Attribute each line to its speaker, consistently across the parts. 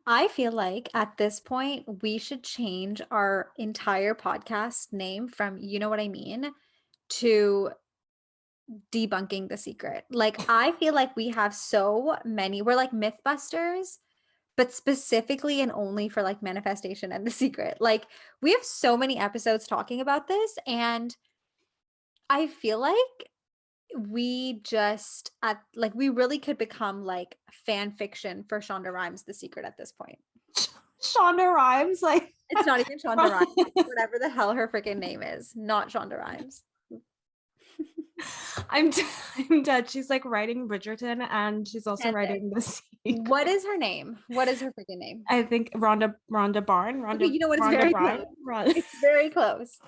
Speaker 1: I feel like at this point, we should change our entire podcast name from You Know What I Mean to Debunking the Secret. Like, I feel like we have so many, we're like Mythbusters, but specifically and only for like manifestation and the secret. Like, we have so many episodes talking about this, and I feel like we just at like we really could become like fan fiction for Shonda Rhimes The Secret at this point.
Speaker 2: Shonda Rhimes, like
Speaker 1: It's not even Shonda Rhimes, it's whatever the hell her freaking name is, not Shonda Rhimes.
Speaker 2: I'm I'm dead. She's like writing Bridgerton and she's also
Speaker 1: Fanfic.
Speaker 2: writing The Secret.
Speaker 1: What is her name? What is her freaking name?
Speaker 2: I think Rhonda Barn,
Speaker 1: Okay, you know what? It's
Speaker 2: Rhonda
Speaker 1: very
Speaker 2: Bryan.
Speaker 1: close. It's very close.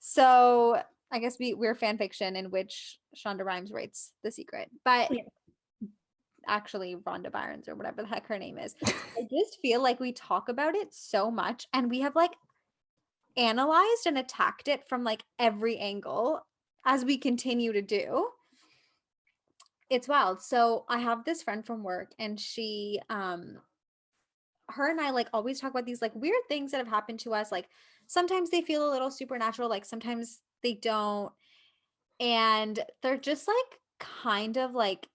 Speaker 1: So I guess we're fan fiction in which Shonda Rhimes writes The Secret, but
Speaker 2: Yeah.
Speaker 1: actually Rhonda Byrnes or whatever the heck her name is. I just feel like we talk about it so much, and we have like analyzed and attacked it from like every angle as we continue to do. It's wild. So I have this friend from work, and she her and I like always talk about these like weird things that have happened to us. Like sometimes they feel a little supernatural, like sometimes they don't. And they're just like kind of like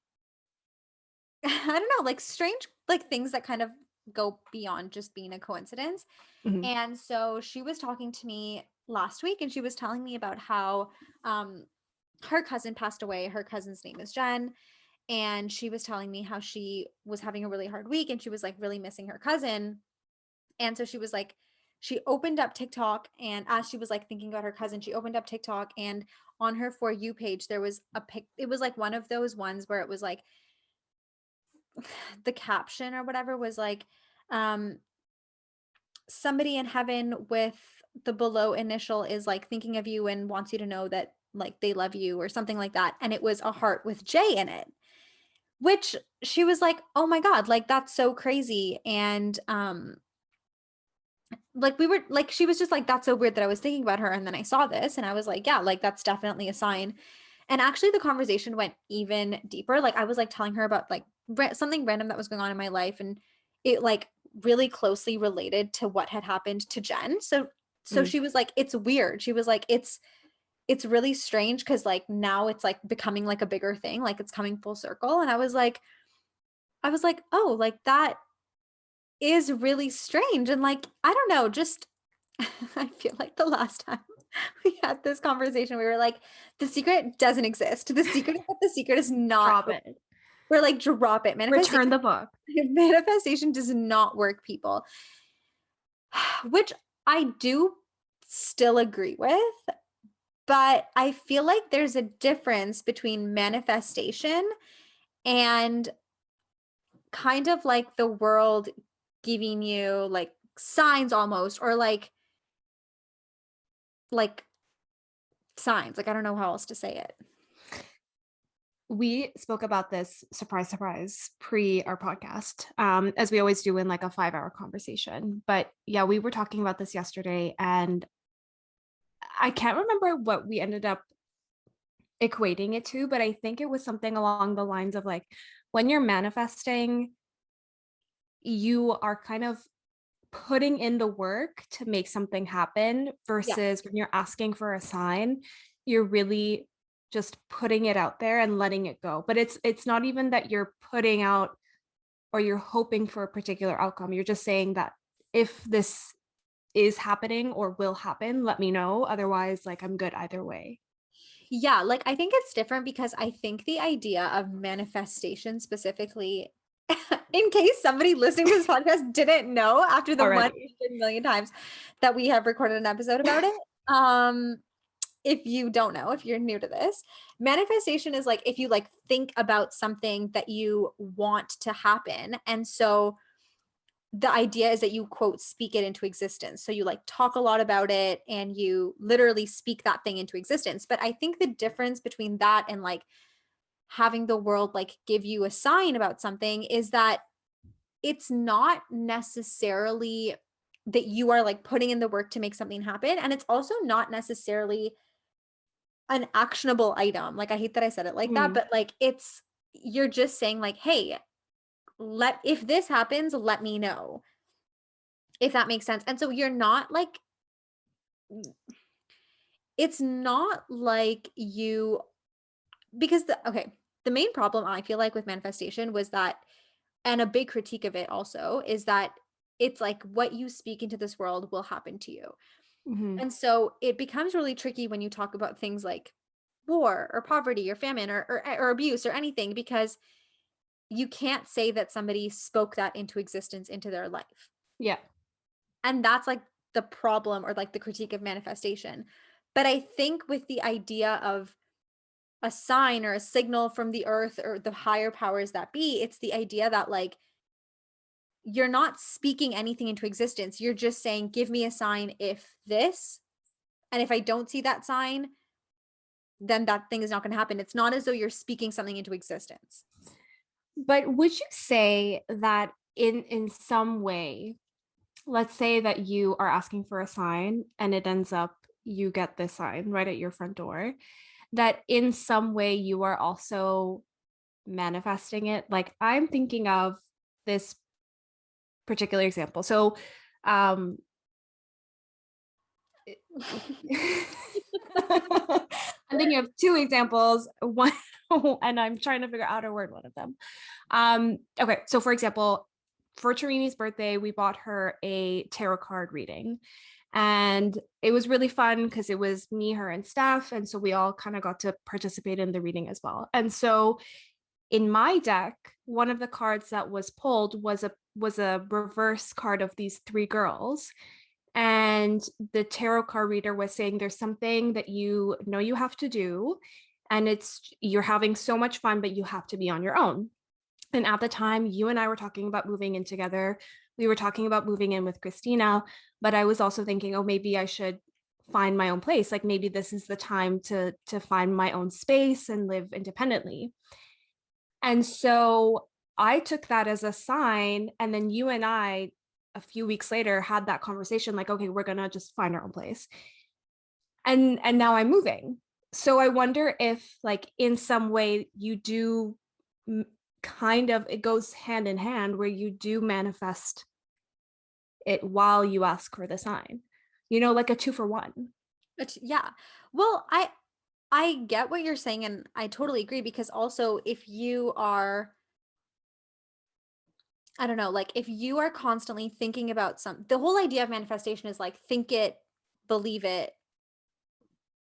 Speaker 1: I don't know, like strange like things that kind of go beyond just being a coincidence.
Speaker 2: Mhm.
Speaker 1: And so she was talking to me last week, and she was telling me about how um her cousin passed away. Her cousin's name is Jen, and she was telling me how she was having a really hard week and she was like really missing her cousin. And so she was like, she opened up TikTok, and as she was like thinking about her cousin, she opened up TikTok, and on her For You page, there was a pic. It was like one of those ones where it was like the caption or whatever was like, um, somebody in heaven with the below initial is like thinking of you and wants you to know that like they love you or something like that. And it was a heart with J in it, which she was like, oh my God, like that's so crazy. And like we were like she was just like that's so weird that I was thinking about her, and then I saw this and I was like, yeah, like that's definitely a sign. And actually the conversation went even deeper. Like I was like telling her about like something random that was going on in my life, and it like really closely related to what had happened to Jen. So
Speaker 2: Mhm.
Speaker 1: she was like, it's weird. She was like, it's really strange because like now it's like becoming like a bigger thing, like it's coming full circle. And I was like, oh, like that is really strange. And like, I don't know, just I feel like the last time we had this conversation, we were like, the secret doesn't exist. The secret is that the secret is not.
Speaker 2: Drop it.
Speaker 1: We're like, drop it.
Speaker 2: Return the book.
Speaker 1: Manifestation does not work, people. Which I do still agree with, but I feel like there's a difference between manifestation and kind of like the world giving you like signs almost, or like signs. Like I don't know how else to say it.
Speaker 2: We spoke about this, surprise, surprise, pre our podcast, as we always do in like a 5-hour conversation. But yeah, we were talking about this yesterday, and I can't remember what we ended up equating it to, but I think it was something along the lines of like when you're manifesting, you are kind of putting in the work to make something happen
Speaker 1: Yeah.
Speaker 2: versus when you're asking for a sign, you're really just putting it out there and letting it go. But it's not even that you're putting out or you're hoping for a particular outcome. You're just saying that if this is happening or will happen, let me know. Otherwise, like I'm good either way.
Speaker 1: Yeah, like I think it's different because I think the idea of manifestation specifically, in case somebody listening to this podcast didn't know after the
Speaker 2: Already.
Speaker 1: 1 million times that we have recorded an episode about it, if you don't know, if you're new to this, manifestation is like if you like think about something that you want to happen. And so the idea is that you quote speak it into existence. So you like talk a lot about it and you literally speak that thing into existence. But I think the difference between that and like having the world like give you a sign about something is that it's not necessarily that you are like putting in the work to make something happen, and it's also not necessarily an actionable item. Like I hate that I said it like that,
Speaker 2: Mhm.
Speaker 1: but like it's you're just saying like, hey, if this happens, let me know, if that makes sense. And so you're not like, it's not like you, because the main problem I feel like with manifestation was that, and a big critique of it also, is that it's like what you speak into this world will happen to you.
Speaker 2: Mm-hmm.
Speaker 1: And so it becomes really tricky when you talk about things like war or poverty or famine or abuse or anything, because you can't say that somebody spoke that into existence into their life.
Speaker 2: Yeah.
Speaker 1: And that's like the problem, or like the critique of manifestation. But I think with the idea of a sign or a signal from the earth or the higher powers that be, it's the idea that like you're not speaking anything into existence. You're just saying, give me a sign if this, and if I don't see that sign, then that thing is not going to happen. It's not as though you're speaking something into existence.
Speaker 2: But would you say that in some way, let's say that you are asking for a sign and it ends up you get this sign right at your front door, that in some way you are also manifesting it? Like I'm thinking of this particular example. So um I'm thinking of two examples. One, and I'm trying to figure out how to word one of them. Okay, so for example, for Tarini's birthday, we bought her a tarot card reading. And it was really fun because it was me, her, and Steph. And so we all kind of got to participate in the reading as well. And so in my deck, one of the cards that was pulled was a reverse card of these three girls. And the tarot card reader was saying there's something that you know you have to do, and you're having so much fun, but you have to be on your own. And at the time, you and I were talking about moving in together. We were talking about moving in with Christina, but I was also thinking, oh, maybe I should find my own place. Like maybe this is the time to find my own space and live independently. And so I took that as a sign. And then you and I, a few weeks later, had that conversation like, okay, we're going to just find our own place. And now I'm moving. So I wonder if, like, in some way, you do kind of, it goes hand in hand where you do manifest it while you ask for the sign, like a 2-for-1.
Speaker 1: Yeah. Well, I get what you're saying, and I totally agree, because also if you are, I don't know, like if you are constantly thinking about the whole idea of manifestation is like think it, believe it,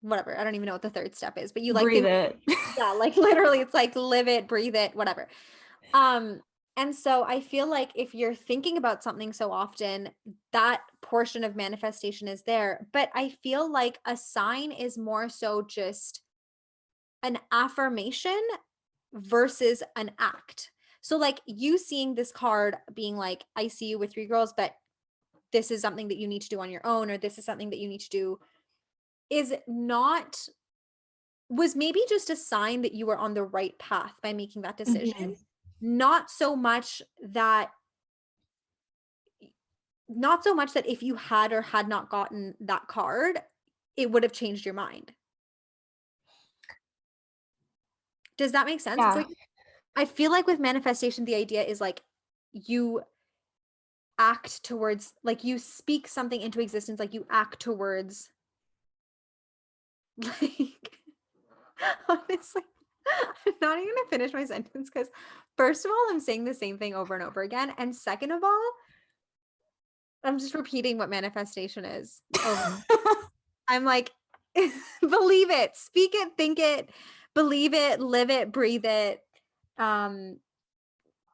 Speaker 1: whatever. I don't even know what the third step is, but you like
Speaker 2: Breathe
Speaker 1: think,
Speaker 2: it.
Speaker 1: yeah, like literally it's like live it, breathe it, whatever. Um, and so I feel like if you're thinking about something so often, that portion of manifestation is there. But I feel like a sign is more so just an affirmation versus an act. So like you seeing this card being like, I see you with three girls, but this is something that you need to do on your own, or this is something that you need to do, is not, was maybe just a sign that you were on the right path by making that
Speaker 2: Mhm.
Speaker 1: decision. Not so much that, not so much that if you had or had not gotten that card, it would have changed your mind. Does that make sense? It's
Speaker 2: Yeah.
Speaker 1: like, I feel like with manifestation, the idea is like you act towards, like you speak something into existence, like you act towards, like, honestly, I'm not even gonna finish my sentence because first of all, I'm saying the same thing over and over again. And second of all, I'm just repeating what manifestation is over. I'm like, believe it, speak it, think it, believe it, live it, breathe it. Um,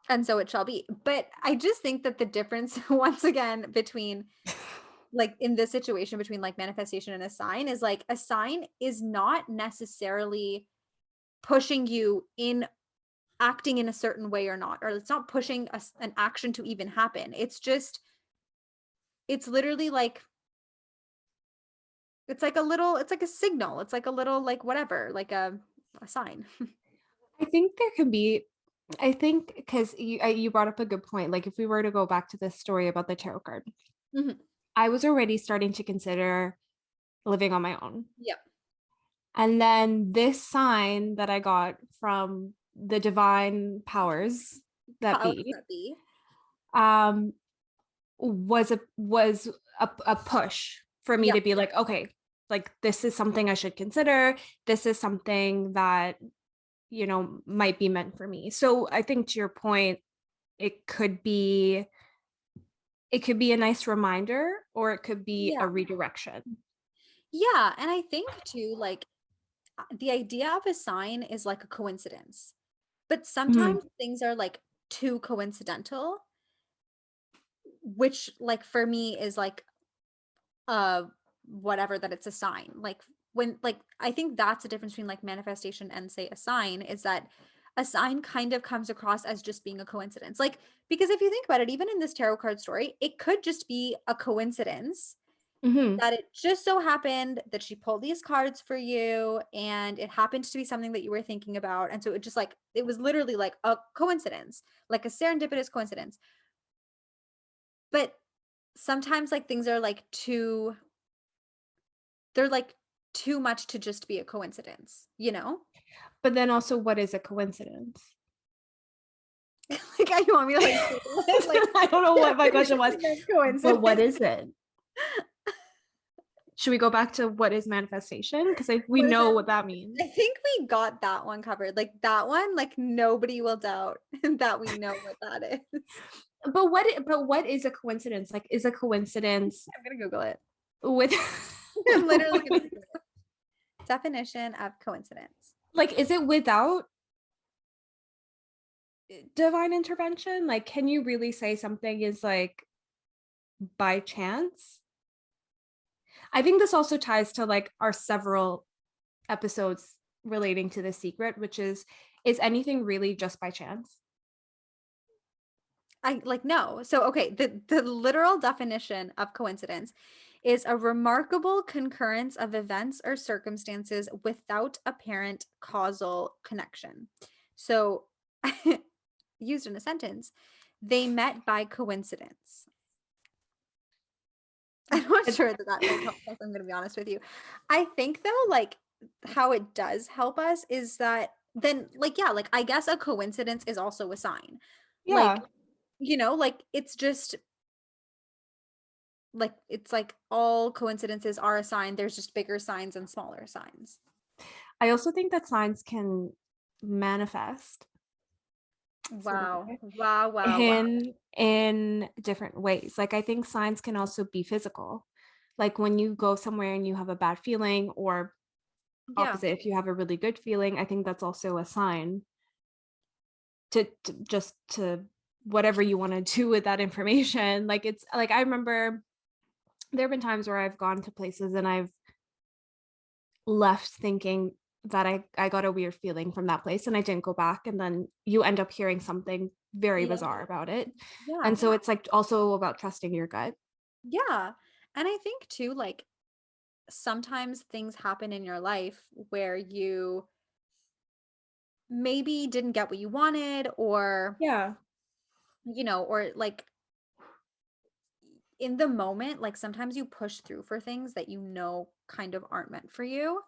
Speaker 1: and so it shall be. But I just think that the difference, once again, between like in this situation between like manifestation and a sign is like a sign is not necessarily pushing you in acting in a certain way or not, or it's not pushing an action to even happen. It's just, it's literally like, it's like a little, it's like a signal. It's like a little, like whatever, like a sign.
Speaker 2: I think there can be, I think, because you brought up a good point. Like, if we were to go back to this story about the tarot card,
Speaker 1: Mhm.
Speaker 2: I was already starting to consider living on my own.
Speaker 1: Yep.
Speaker 2: And then this sign that I got from the divine powers that
Speaker 1: How would
Speaker 2: be,
Speaker 1: that be?
Speaker 2: um, was a push for me
Speaker 1: Yeah.
Speaker 2: to be like, okay, like this is something I should consider. This is something that, might be meant for me. So I think to your point, it could be it could be a nice reminder or it could be
Speaker 1: Yeah.
Speaker 2: a redirection.
Speaker 1: Yeah. And I think too, like the idea of a sign is like a coincidence, but
Speaker 2: Mhm.
Speaker 1: sometimes things are like too coincidental, which like for me is like uh whatever that it's a sign. Like when like I think that's the difference between like manifestation and say a sign is that a sign kind of comes across as just being a coincidence. Like because if you think about it, even in this tarot card story, it could just be a coincidence
Speaker 2: Mhm.
Speaker 1: that it just so happened that she pulled these cards for you and it happened to be something that you were thinking about. And so it just like it was literally like a coincidence, like a serendipitous coincidence. But sometimes like things are like too they're like too much to just be a coincidence, you know?
Speaker 2: But then also, what is a coincidence?
Speaker 1: Like, you want me to like Google it? Like
Speaker 2: I don't know what my question was,
Speaker 1: definition of
Speaker 2: but what
Speaker 1: coincidence.
Speaker 2: is it? Should we go back to what is manifestation? Because we
Speaker 1: What is
Speaker 2: know
Speaker 1: it?
Speaker 2: what that means.
Speaker 1: I think we got that one covered. Like that one, like nobody will doubt that we know what that is.
Speaker 2: But what is a coincidence? Like, is a coincidence
Speaker 1: I'm gonna Google it.
Speaker 2: with
Speaker 1: I'm literally gonna Google it. Definition of coincidence.
Speaker 2: like, is it without divine intervention? Like, can you really say something is like by chance? I think this also ties to like our several episodes relating to The Secret, which is anything really just by chance?
Speaker 1: I like no. So okay, the literal definition of coincidence is a remarkable concurrence of events or circumstances without apparent causal connection. So used in a sentence, they met by coincidence. I'm not sure that that like helps us. I'm going to be honest with you. I think though, like how it does help us is that then like yeah, like I guess a coincidence is also a sign. Like
Speaker 2: Yeah.
Speaker 1: like it's like all coincidences are a sign. There's just bigger signs and smaller signs.
Speaker 2: I also think that signs can manifest sort of
Speaker 1: Wow.
Speaker 2: way
Speaker 1: Wow, wow, wow.
Speaker 2: in different ways. Like I think signs can also be physical. Like when you go somewhere and you have a bad feeling, or
Speaker 1: Yeah.
Speaker 2: opposite, if you have a really good feeling, I think that's also a sign to just to whatever you want to do with that information. Like it's like I remember there have been times where I've gone to places and I've left thinking that I got a weird feeling from that place and I didn't go back, and then you end up hearing something very
Speaker 1: Yeah.
Speaker 2: bizarre about it.
Speaker 1: Yeah.
Speaker 2: And so it's like also about trusting your gut.
Speaker 1: Yeah. And I think too, like sometimes things happen in your life where you maybe didn't get what you wanted or
Speaker 2: Yeah.
Speaker 1: or like in the moment like sometimes you push through for things that kind of aren't meant for you,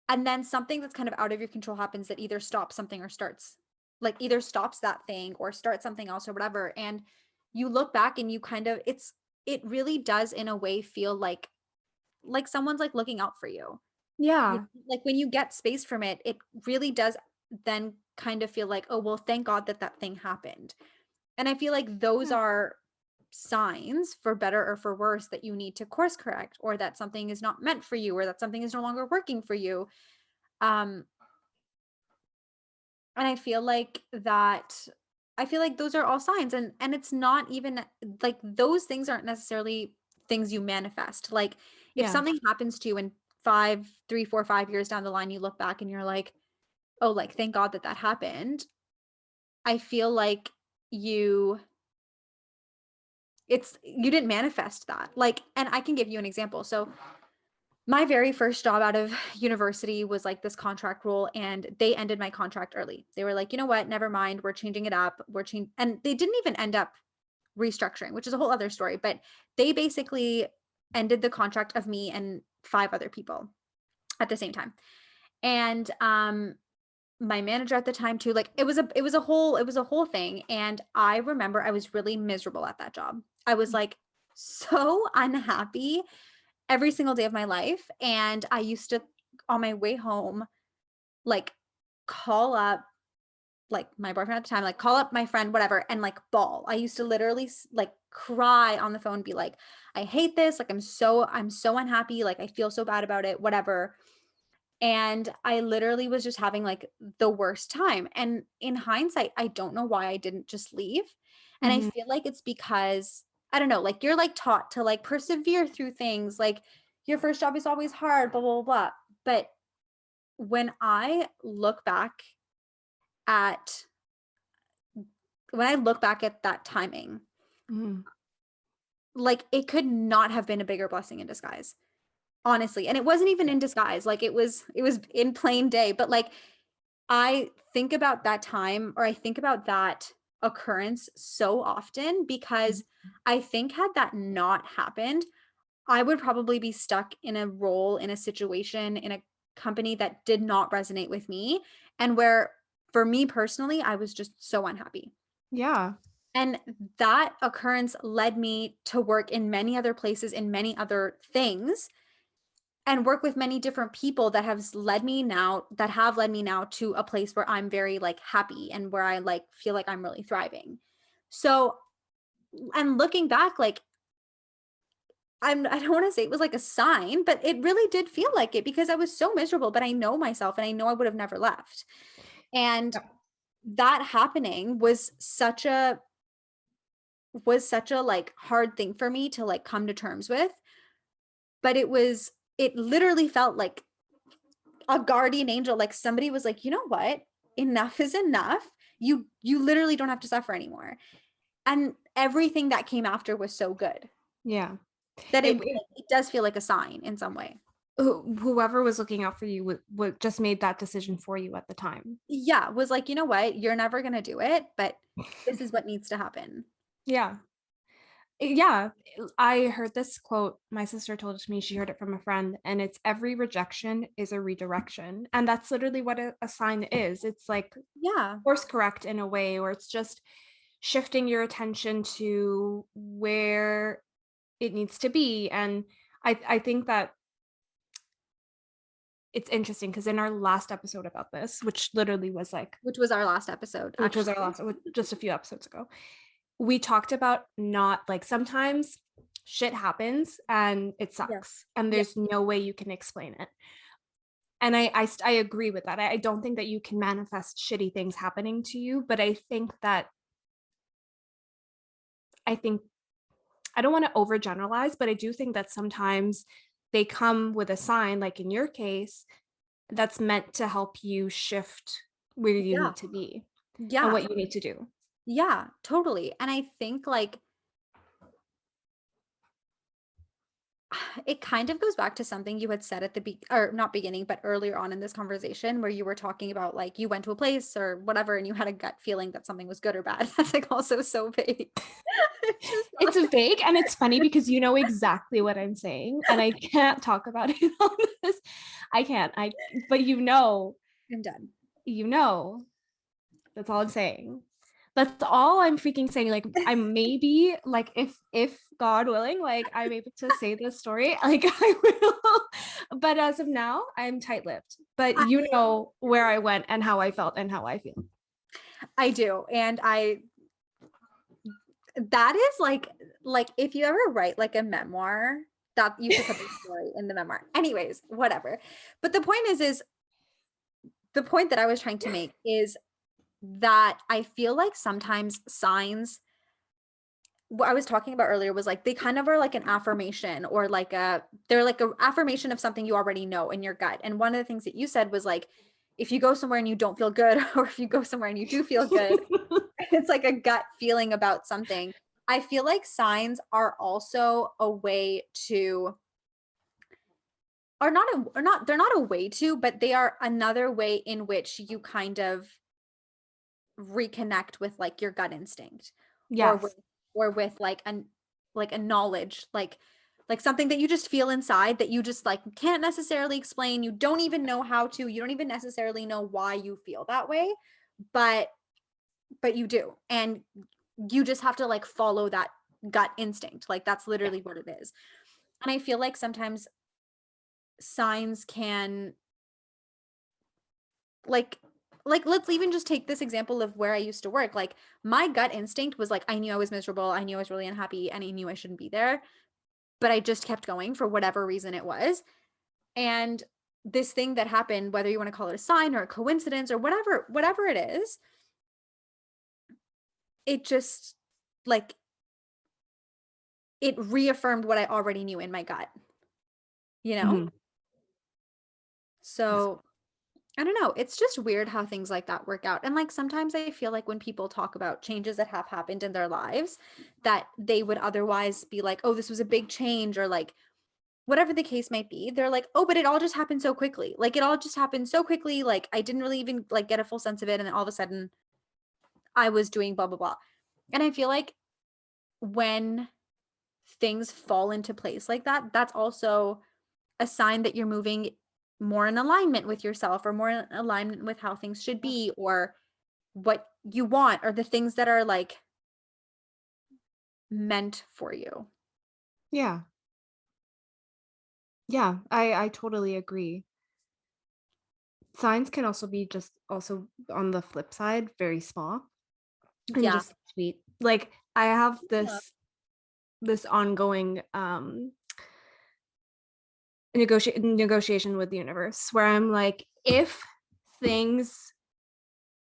Speaker 1: and then something that's kind of out of your control happens that either stops something or starts like either stops that thing or starts something else or whatever, and you look back and you kind of it really does in a way feel like someone's like looking out for you.
Speaker 2: Yeah.
Speaker 1: Like when you get space from it, it really does then kind of feel like, oh, well, thank God that that thing happened. And I feel like those
Speaker 2: Yeah.
Speaker 1: are signs, for better or for worse, that you need to course correct or that something is not meant for you or that something is no longer working for you. Um, and I feel like those are all signs, and it's not even like those things aren't necessarily things you manifest. Like if
Speaker 2: Yeah.
Speaker 1: something happens to you in 5, 3, 4, 5 years down the line, you look back and you're like, oh, like thank God that that happened. I feel like you you didn't manifest that. Like, and I can give you an example. So my very first job out of university was like this contract role, and they ended my contract early. They were like, you know what, never mind, we're changing it up. And they didn't even end up restructuring, which is a whole other story, but they basically ended the contract of me and five other people at the same time. And my manager at the time too. Like it was a whole thing. And I remember I was really miserable at that job. I was like so unhappy every single day of my life. And I used to, on my way home, like call up like my boyfriend at the time, like call up my friend, whatever, and like bawl. I used to literally like cry on the phone, be like, I hate this. Like I'm so unhappy. Like I feel so bad about it, whatever. And I literally was just having like the worst time. And in hindsight, I don't know why I didn't just leave. And I
Speaker 2: Mhm.
Speaker 1: feel like it's because I don't know, like you're like taught to like persevere through things. Like your first job is always hard, blah, blah, blah, blah. But when I look back at that timing,
Speaker 2: Mhm.
Speaker 1: like it could not have been a bigger blessing in disguise, honestly. And it wasn't even in disguise. Like it was in plain day, but like I think about that time, or I think about that occurrence so often, because I think had that not happened, I would probably be stuck in a role, in a situation, in a company that did not resonate with me, and where for me personally, I was just so unhappy.
Speaker 2: Yeah.
Speaker 1: And that occurrence led me to work in many other places, in many other things, and work with many different people that have led me now to a place where I'm very like happy and where I like feel like I'm really thriving. So, and looking back, like I don't want to say it was like a sign, but it really did feel like it, because I was so miserable, but I know myself and I know I would have never left. And
Speaker 2: Yep.
Speaker 1: that happening was such a like hard thing for me to like come to terms with, but it literally felt like a guardian angel, like somebody was like, you know what, enough is enough. You literally don't have to suffer anymore. And everything that came after was so good
Speaker 2: Yeah.
Speaker 1: that
Speaker 2: It,
Speaker 1: it does feel like a sign in some way.
Speaker 2: whoever was looking out for you would just made that decision for you at the time.
Speaker 1: Yeah, was like, you know what, you're never going to do it, but this is what needs to happen.
Speaker 2: Yeah. Yeah. I heard this quote. My sister told it to me. She heard it from a friend, and it's every rejection is a redirection. And that's literally what a sign is. It's like
Speaker 1: Yeah.
Speaker 2: course correct in a way, or it's just shifting your attention to where it needs to be. And I think that it's interesting because in our last episode about this, which literally was like,
Speaker 1: Which was our last episode,
Speaker 2: which was
Speaker 1: actually.
Speaker 2: our last, just a few episodes ago, we talked about not like sometimes shit happens and it
Speaker 1: Yeah.
Speaker 2: sucks and
Speaker 1: Yeah.
Speaker 2: there's no way you can explain it. And I agree with that. I don't think that you can manifest shitty things happening to you, but I think I don't want to overgeneralize, but I do think that sometimes they come with a sign, like in your case, that's meant to help you shift where you
Speaker 1: Yeah.
Speaker 2: need to be and
Speaker 1: Yeah.
Speaker 2: what you need to do.
Speaker 1: Yeah, totally. And I think like it kind of goes back to something you had said at the or not beginning, but earlier on in this conversation, where you were talking about like you went to a place or whatever and you had a gut feeling that something was good or bad. That's like also so vague. It's just
Speaker 2: It's vague and it's funny because you know exactly what I'm saying and I can't talk about it on this. I can't. But
Speaker 1: I'm done.
Speaker 2: you know. That's all I'm saying. That's all I'm freaking saying. Like I'm maybe like if God willing, like I'm able to say this story, like I will. But as of now, I'm tight-lipped. But
Speaker 1: I,
Speaker 2: you know where I went and how I felt and how I feel.
Speaker 1: I do. And that is like if you ever write like a memoir, that you should put the story in the memoir. Anyways, whatever. But the point is the point that I was trying to make is that I feel like sometimes signs, what I was talking about earlier was like they kind of are like an affirmation, or like they're like an affirmation of something you already know in your gut. And one of the things that you said was like, if you go somewhere and you don't feel good, or if you go somewhere and you do feel good, it's like a gut feeling about something. I feel like signs are also a way to, they're not a way to, but they are another way in which you kind of reconnect with like your gut instinct, or with
Speaker 2: Yes.
Speaker 1: like a knowledge, like like something that you just feel inside that you just like can't necessarily explain. You don't even know how to, you don't even necessarily know why you feel that way, but you do. And you just have to like follow that gut instinct. Like that's
Speaker 2: Yeah.
Speaker 1: literally what it is. And I feel like sometimes signs can like let's even just take this example of where I used to work. Like my gut instinct was like I knew I was miserable, I knew I was really unhappy, and I knew I shouldn't be there, but I just kept going for whatever reason it was. And this thing that happened, whether you want to call it a sign or a coincidence or whatever it is, it just like it reaffirmed what I already knew in my gut, you know?
Speaker 2: Mhm. Yes.
Speaker 1: So I don't know. It's just weird how things like that work out. And like sometimes I feel like when people talk about changes that have happened in their lives that they would otherwise be like, oh, this was a big change, or like whatever the case might be, they're like, oh, but it all just happened so quickly. Like it all just happened so quickly. Like I didn't really even like get a full sense of it. And then all of a sudden I was doing blah, blah, blah. And I feel like when things fall into place like that, that's also a sign that you're moving more in alignment with yourself, or more in alignment with how things should be, or what you want, or the things that are like meant for you.
Speaker 2: Yeah. Yeah, I totally agree. Signs can also be just also on the flip side, very small and
Speaker 1: Yeah.
Speaker 2: just sweet. Like I have
Speaker 1: Yeah.
Speaker 2: this ongoing negotiation with the universe where I'm like, if things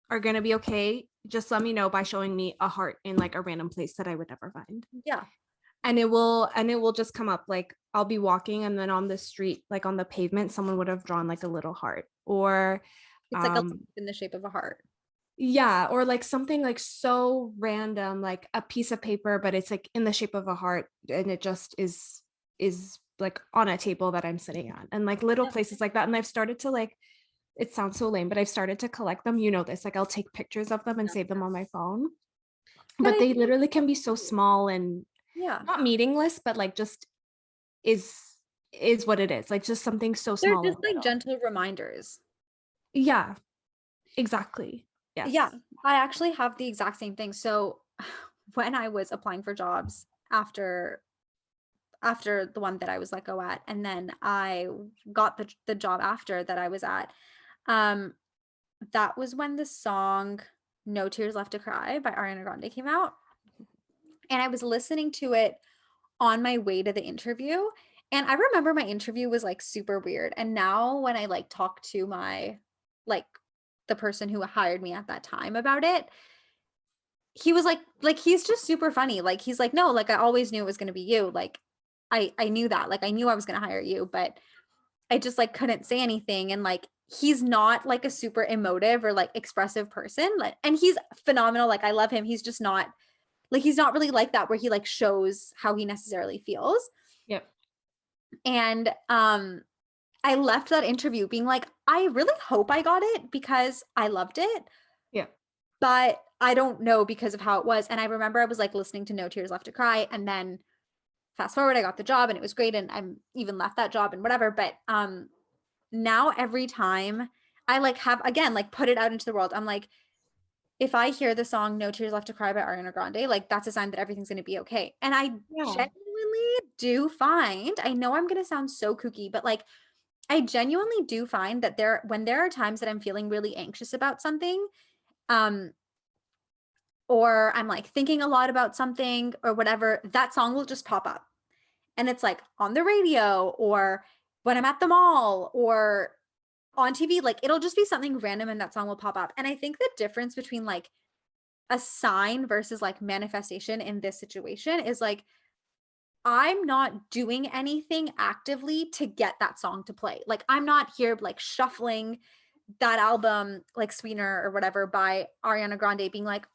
Speaker 2: are gonna be okay, just let me know by showing me a heart in like a random place that I would never find.
Speaker 1: Yeah.
Speaker 2: And it will just come up. Like I'll be walking and then on the street, like on the pavement, someone would have drawn like a little heart. Or
Speaker 1: It's like a
Speaker 2: um
Speaker 1: in the shape of a heart.
Speaker 2: yeah, or like something like so random, like a piece of paper, but it's like in the shape of a heart and it just is like on a table that I'm sitting at. And like little
Speaker 1: Yeah.
Speaker 2: places like that. And I've started to like, it sounds so lame, but I've started to collect them. You know this, like I'll take pictures of them and
Speaker 1: Yeah.
Speaker 2: save them on my phone.
Speaker 1: But
Speaker 2: But
Speaker 1: I
Speaker 2: they
Speaker 1: think,
Speaker 2: literally can be so small and
Speaker 1: yeah,
Speaker 2: not meaningless, but like just is is what it is. Like just something so
Speaker 1: they're
Speaker 2: small
Speaker 1: just
Speaker 2: and
Speaker 1: like
Speaker 2: little.
Speaker 1: gentle reminders.
Speaker 2: Yeah, exactly.
Speaker 1: Yeah,
Speaker 2: Yes.
Speaker 1: I actually have the exact same thing. So when I was applying for jobs after the one that I was let go at, and then I got the job after that I was at, um, that was when the song "No Tears Left to Cry" by Ariana Grande came out, and I was listening to it on my way to the interview. And I remember my interview was like super weird. And now when I like talk to my like the person who hired me at that time about it, he was like he's just super funny. Like he's like, "No, like I always knew it was going to be you. Like I knew that. Like I knew I was going to hire you, but I just like couldn't say anything." And like he's not like a super emotive or like expressive person. Like and he's phenomenal. Like I love him. He's just not like he's not really like that where he like shows how he necessarily feels.
Speaker 2: Yep.
Speaker 1: And I left that interview being like, I really hope I got it because I loved it,
Speaker 2: Yep.
Speaker 1: but I don't know because of how it was. And I remember I was like listening to No Tears Left to Cry, and then fast forward, I got the job and it was great, and I'm even left that job and whatever. But now every time I like have again like put it out into the world, I'm like, if I hear the song No Tears Left to Cry by Ariana Grande, like that's a sign that everything's gonna be okay. And I
Speaker 2: Yeah.
Speaker 1: genuinely do find, I know I'm gonna sound so kooky, but like I genuinely do find that when there are times that I'm feeling really anxious about something, um, or I'm like thinking a lot about something or whatever, that song will just pop up. And it's like on the radio or when I'm at the mall or on TV, like it'll just be something random and that song will pop up. And I think the difference between like a sign versus like manifestation in this situation is like I'm not doing anything actively to get that song to play. Like I'm not here like shuffling that album like Sweetener or whatever by Ariana Grande being like,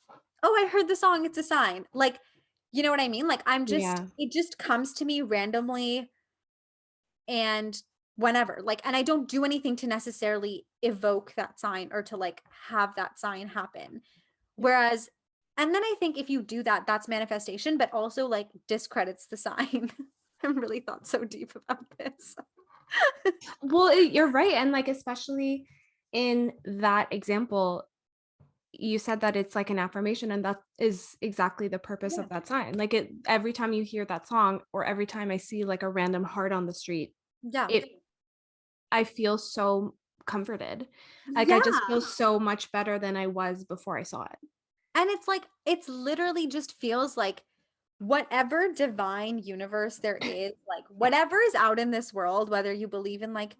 Speaker 1: "Oh, I heard the song, it's a sign." Like, you know what I mean? Like I'm just
Speaker 2: Yeah.
Speaker 1: it just comes to me randomly and whenever. Like and I don't do anything to necessarily evoke that sign or to like have that sign happen.
Speaker 2: Yep.
Speaker 1: Whereas and then I think if you do that, that's manifestation, but also like discredits the sign. haven't really thought so deep about this.
Speaker 2: Well, you're right. And like, especially in that example, you said that it's like an affirmation, and that is exactly the purpose
Speaker 1: Yeah.
Speaker 2: of that sign. Like it, every time you hear that song, or every time I see like a random heart on the street,
Speaker 1: Yeah.
Speaker 2: it, I feel so comforted. Like I just
Speaker 1: Yeah.
Speaker 2: feel so much better than I was before I saw it.
Speaker 1: And it's like, it's literally just feels like whatever divine universe there is, like whatever is out in this world, whether you believe in like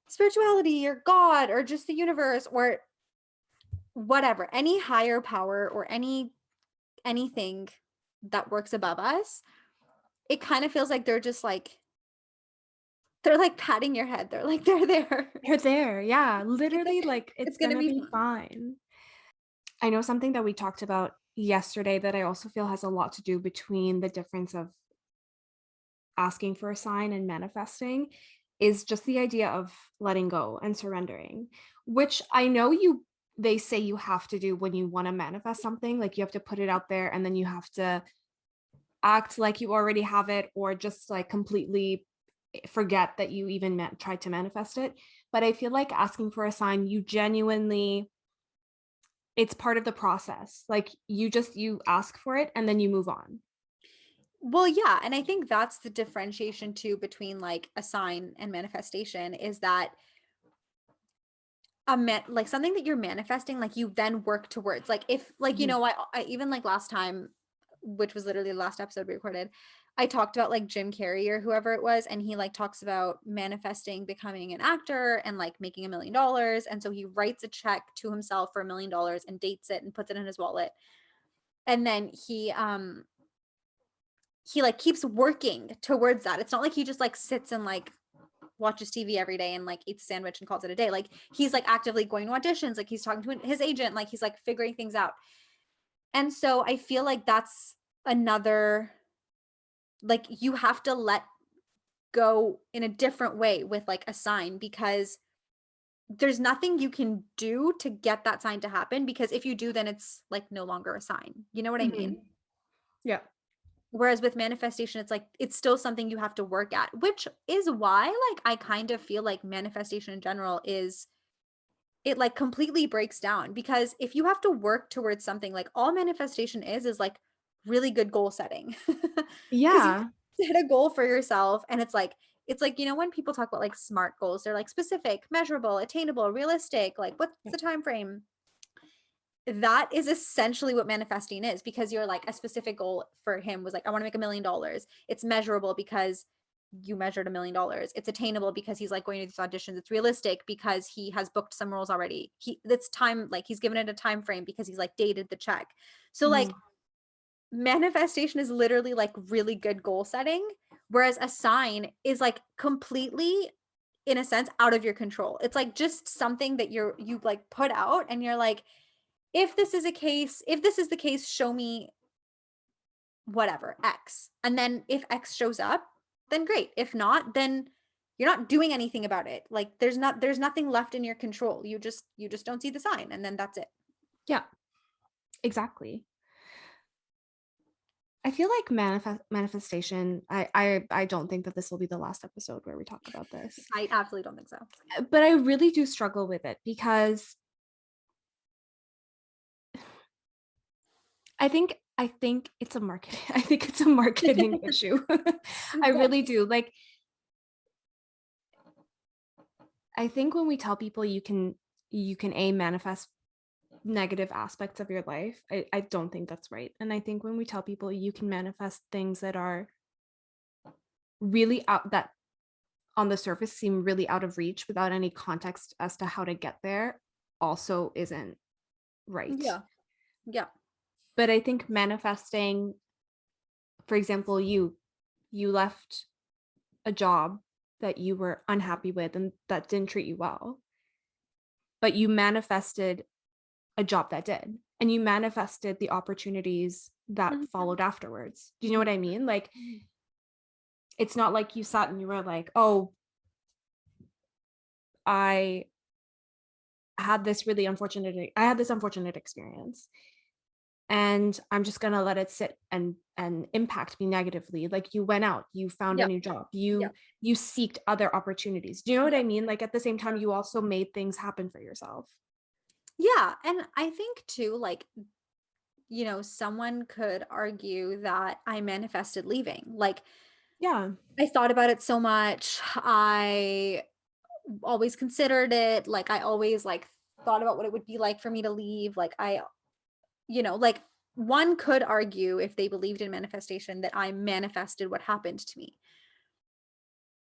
Speaker 1: spirituality or God or just the universe or whatever, any higher power or anything that works above us, it kind of feels like they're like patting your head. They're like they're there.
Speaker 2: They're there. Yeah.
Speaker 1: It's
Speaker 2: Literally,
Speaker 1: okay.
Speaker 2: like it's
Speaker 1: It's gonna
Speaker 2: gonna
Speaker 1: be
Speaker 2: be
Speaker 1: fine.
Speaker 2: fine. I know something that we talked about yesterday that I also feel has a lot to do between the difference of asking for a sign and manifesting is just the idea of letting go and surrendering, which I know they say you have to do when you want to manifest something. Like you have to put it out there and then you have to act like you already have it, or just like completely forget that you even tried to manifest it. But I feel like asking for a sign, you genuinely, it's part of the process. Like you ask for it and then you move on.
Speaker 1: Well, yeah, and I think that's the differentiation too between like a sign and manifestation is that like something that you're manifesting, like you then work towards. Like if like
Speaker 2: Mhm.
Speaker 1: I even like last time, which was literally the last episode we recorded, I talked about like Jim Carrey or whoever it was, and he like talks about manifesting becoming an actor and like making $1 million. And so he writes a check to himself for $1 million and dates it and puts it in his wallet. And then he like keeps working towards that. It's not like he just like sits and like watches TV every day and like eats a sandwich and calls it a day. Like he's like actively going to auditions, like he's talking to his agent, like he's like figuring things out. And so I feel like that's another, like you have to let go in a different way with like a sign, because there's nothing you can do to get that sign to happen, because if you do, then it's like no longer a sign. You know what I mean?
Speaker 2: Mhm. Yeah.
Speaker 1: Whereas with manifestation, it's like it's still something you have to work at, which is why like I kind of feel like manifestation in general is, it like completely breaks down, because if you have to work towards something, like all manifestation is like really good goal setting. Because you
Speaker 2: Yeah.
Speaker 1: set a goal for yourself and it's like, you know, when people talk about like SMART goals, they're like specific, measurable, attainable, realistic, like what's the time frame? That is essentially what manifesting is, because you're like, a specific goal for him was like, I want to make $1 million. It's measurable because you measured $1 million. It's attainable because he's like going to these auditions. It's realistic because he has booked some roles already. That's time, like he's given it a time frame because he's like dated the check. So like
Speaker 2: Mhm.
Speaker 1: manifestation is literally like really good goal setting, whereas a sign is like completely, in a sense, out of your control. It's like just something that you like put out and you're like, if this is the case, show me whatever X. And then if X shows up, then great. If not, then you're not doing anything about it. Like there's nothing left in your control. You just don't see the sign and then that's it.
Speaker 2: Yeah, exactly. I feel like manifestation. I don't think that this will be the last episode where we talk about this,
Speaker 1: I absolutely don't think so.
Speaker 2: but I really do struggle with it because I think it's a market. I think it's a marketing issue. I
Speaker 1: Yeah.
Speaker 2: really do. Like I think when we tell people you can manifest negative aspects of your life, I don't think that's right. And I think when we tell people you can manifest things that are really out, that on the surface seem really out of reach without any context as to how to get there, also isn't right.
Speaker 1: Yeah. Yeah.
Speaker 2: But I think manifesting, for example, you left a job that you were unhappy with and that didn't treat you well, but you manifested a job that did, and you manifested the opportunities that
Speaker 1: Mhm.
Speaker 2: followed afterwards. Do you know what
Speaker 1: Mhm.
Speaker 2: I mean? Like
Speaker 1: Mhm.
Speaker 2: it's not like you sat and you were like, oh, I I had this unfortunate experience. and I'm just gonna let it sit and impact me negatively. Like, you went out, you found a
Speaker 1: Yep.
Speaker 2: new job,
Speaker 1: Yep.
Speaker 2: you seeked other opportunities. Do you know what I
Speaker 1: Yep.
Speaker 2: mean? Like, at the same time, you also made things happen for yourself.
Speaker 1: Yeah. And I think too, like, someone could argue that I manifested leaving. Like,
Speaker 2: Yeah.
Speaker 1: I thought about it so much. I always considered it. Like, I always like thought about what it would be like for me to leave. Like, like one could argue if they believed in manifestation that I manifested what happened to me.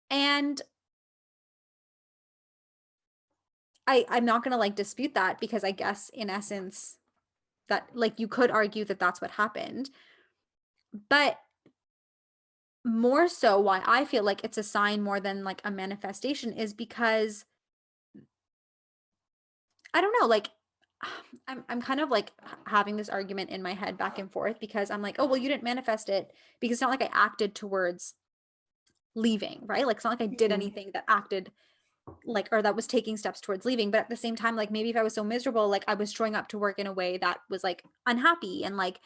Speaker 1: And I'm not going to like dispute that, because I guess in essence that, like, you could argue that that's what happened. But more so, why I feel like it's a sign more than like a manifestation is because I don't know, like, I'm kind of like having this argument in my head back and forth, because I'm like, oh well, you didn't manifest it, because it's not like I acted towards leaving, right? Like, it's not like I did
Speaker 2: Mhm.
Speaker 1: anything that acted like, or that was taking steps towards leaving. But at the same time, like, maybe if I was so miserable, like, I was showing up to work in a way that was like unhappy, and like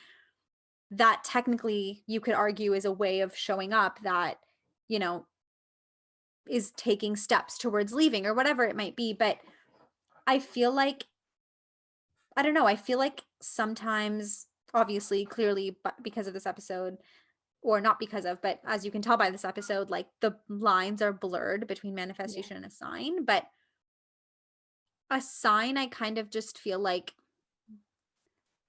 Speaker 1: that technically you could argue is a way of showing up that, you know, is taking steps towards leaving or whatever it might be. But I feel like, I don't know, I feel like sometimes, obviously, clearly, but because of this episode, or not because of, but as you can tell by this episode, like the lines are blurred between
Speaker 2: Yeah.
Speaker 1: manifestation and a sign. But a sign, I kind of just feel like,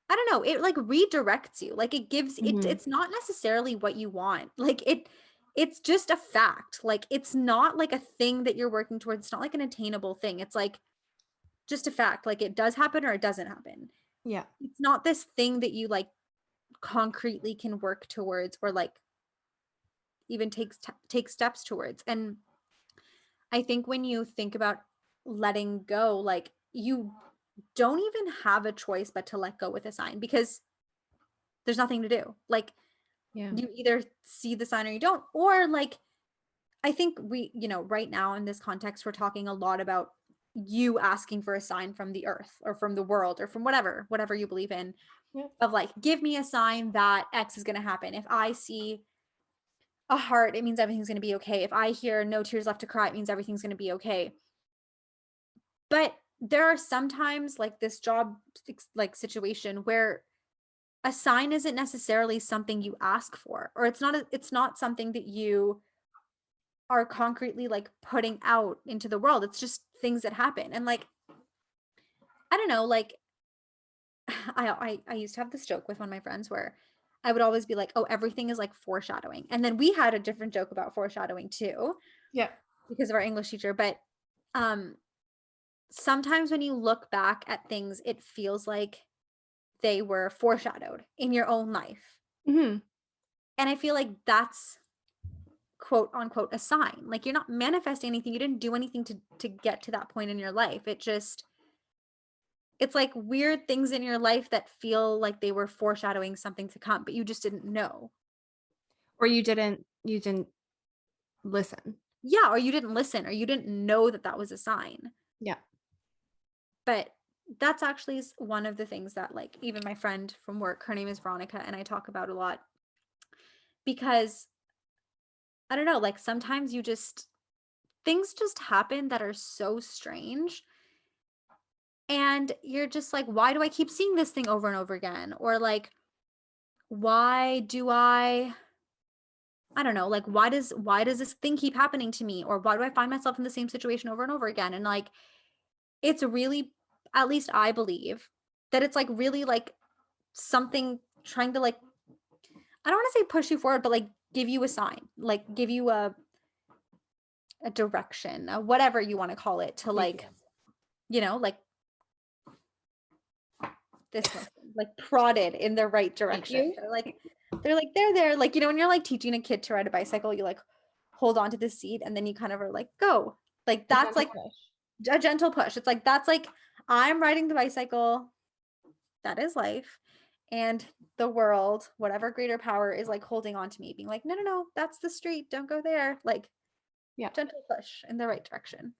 Speaker 1: I don't know, it like redirects you. Like, it gives it,
Speaker 2: Mhm.
Speaker 1: it's not necessarily what you want. Like, it's just a fact. Like, it's not like a thing that you're working towards. It's not like an attainable thing. It's like just a fact. Like, it does happen or it doesn't happen.
Speaker 2: Yeah.
Speaker 1: It's not this thing that you like concretely can work towards, or like even take steps towards. And I think when you think about letting go, like, you don't even have a choice but to let go with a sign, because there's nothing to do. Like,
Speaker 2: Yeah.
Speaker 1: you either see the sign or you don't. Or like, I think we, right now in this context, we're talking a lot about you asking for a sign from the earth or from the world or from whatever you believe in,
Speaker 2: Yeah.
Speaker 1: of like, give me a sign that X is going to happen. If I see a heart, it means everything's going to be okay. If I hear no tears left to cry, it means everything's going to be okay. But there are sometimes, like this job like situation, where a sign isn't necessarily something you ask for, or it's not something that you are concretely like putting out into the world. It's just things that happen. And like, I don't know, like, I used to have this joke with one of my friends where I would always be like, oh, everything is like foreshadowing. And then we had a different joke about foreshadowing too,
Speaker 2: Yeah.
Speaker 1: because of our English teacher. But um sometimes when you look back at things, it feels like they were foreshadowed in your own life.
Speaker 2: Mhm.
Speaker 1: And I feel like that's quote unquote a sign. Like, you're not manifesting anything. You didn't do anything to get to that point in your life. It's like weird things in your life that feel like they were foreshadowing something to come, but you just didn't know.
Speaker 2: Or you didn't listen.
Speaker 1: Yeah, or you didn't listen, or you didn't know that that was a sign.
Speaker 2: Yeah.
Speaker 1: But that's actually one of the things that, like, even my friend from work, her name is Veronica, and I talk about a lot, because I don't know, like, sometimes things just happen that are so strange, and you're just like, why do I keep seeing this thing over and over again? Or like, why do I don't know, like, why does this thing keep happening to me? Or why do I find myself in the same situation over and over again? And like, it's really, at least I believe, that it's like really like something trying to like, I don't want to say push you forward, but like give you a sign, like give you a direction, whatever you want to call it, to
Speaker 2: Yeah.
Speaker 1: like, like this person, like prodded in the right
Speaker 2: Thank
Speaker 1: direction.
Speaker 2: you.
Speaker 1: They're like, there, like, when you're like teaching a kid to ride a bicycle, you like hold on to the seat, and then you kind of are like, go. Like,
Speaker 2: A
Speaker 1: that's
Speaker 2: gentle
Speaker 1: like
Speaker 2: push.
Speaker 1: a gentle push. It's like, that's like, I'm riding the bicycle. That is life. And the world, whatever greater power, is like holding on to me, being like, no, no, no, that's the street. Don't go there. Like,
Speaker 2: Yeah.
Speaker 1: gentle push in the right direction.